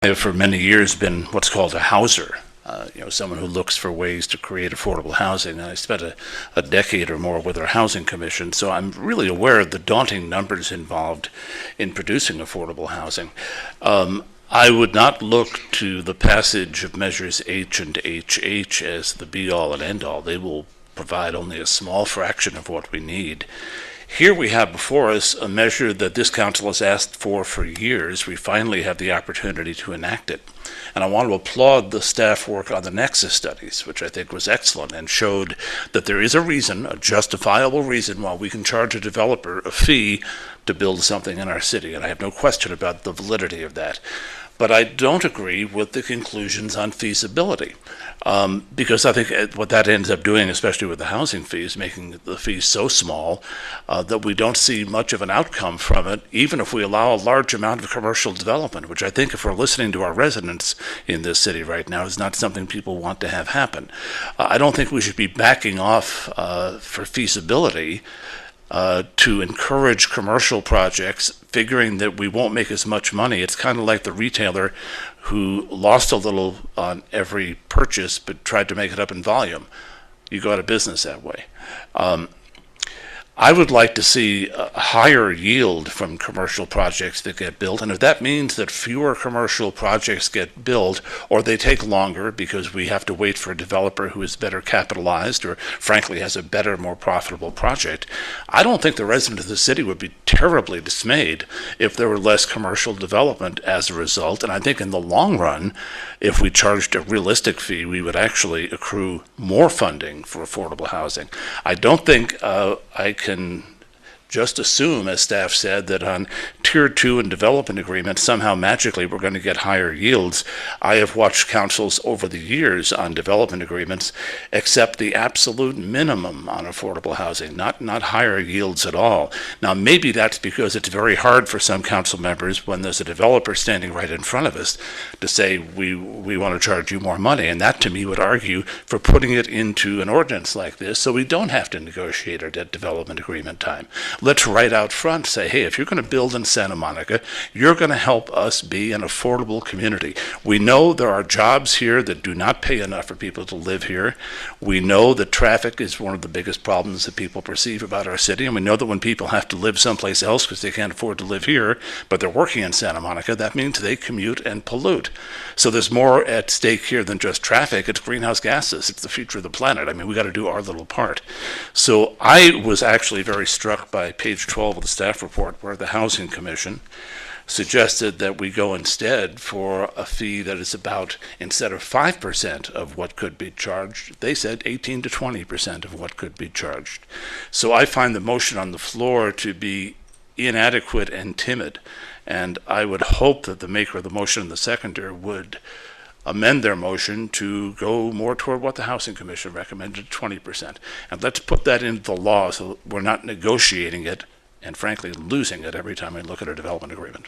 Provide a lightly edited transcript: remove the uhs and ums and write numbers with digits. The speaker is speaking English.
I have for many years been what's called a houser, someone who looks for ways to create affordable housing. And I spent a decade or more with our housing commission, so I'm really aware of the daunting numbers involved in producing affordable housing. I would not look to the passage of measures H and HH as the be-all and end-all. They will provide only a small fraction of what we need. Here we have before us a measure that this council has asked for years. We finally have the opportunity to enact it. And I want to applaud the staff work on the Nexus studies, which I think was excellent and showed that there is a reason, a justifiable reason, why we can charge a developer a fee to build something in our city. And I have no question about the validity of that. But I don't agree with the conclusions on feasibility, because I think what that ends up doing, especially with the housing fees, making the fees so small that we don't see much of an outcome from it, even if we allow a large amount of commercial development, which I think, if we're listening to our residents in this city right now, is not something people want to have happen. I don't think we should be backing off for feasibility to encourage commercial projects, figuring that we won't make as much money. It's kind of like the retailer who lost a little on every purchase but tried to make it up in volume. You go out of business that way. I would like to see a higher yield from commercial projects that get built, and if that means that fewer commercial projects get built, or they take longer because we have to wait for a developer who is better capitalized or frankly has a better, more profitable project, I don't think the residents of the city would be terribly dismayed if there were less commercial development as a result. And I think in the long run, if we charged a realistic fee, we would actually accrue more funding for affordable housing. I don't think I can just assume, as staff said, that on Tier 2 and development agreements, somehow magically we're going to get higher yields. I have watched councils over the years on development agreements accept the absolute minimum on affordable housing, not higher yields at all. Now, maybe that's because it's very hard for some council members when there's a developer standing right in front of us to say, we want to charge you more money. And that, to me, would argue for putting it into an ordinance like this so we don't have to negotiate our development agreement time. Let's right out front say, hey, if you're going to build in Santa Monica, you're going to help us be an affordable community. We know there are jobs here that do not pay enough for people to live here. We know that traffic is one of the biggest problems that people perceive about our city, and we know that when people have to live someplace else because they can't afford to live here, but they're working in Santa Monica, that means they commute and pollute. So there's more at stake here than just traffic. It's greenhouse gases. It's the future of the planet. I mean, we got to do our little part. So I was actually very struck by page 12 of the staff report, where the Housing Commission suggested that we go instead for a fee that is about, instead of 5% of what could be charged, they said 18 to 20% of what could be charged. So I find the motion on the floor to be inadequate and timid, and I would hope that the maker of the motion and the seconder would amend their motion to go more toward what the Housing Commission recommended, 20%. And let's put that into the law so we're not negotiating it and frankly losing it every time we look at a development agreement.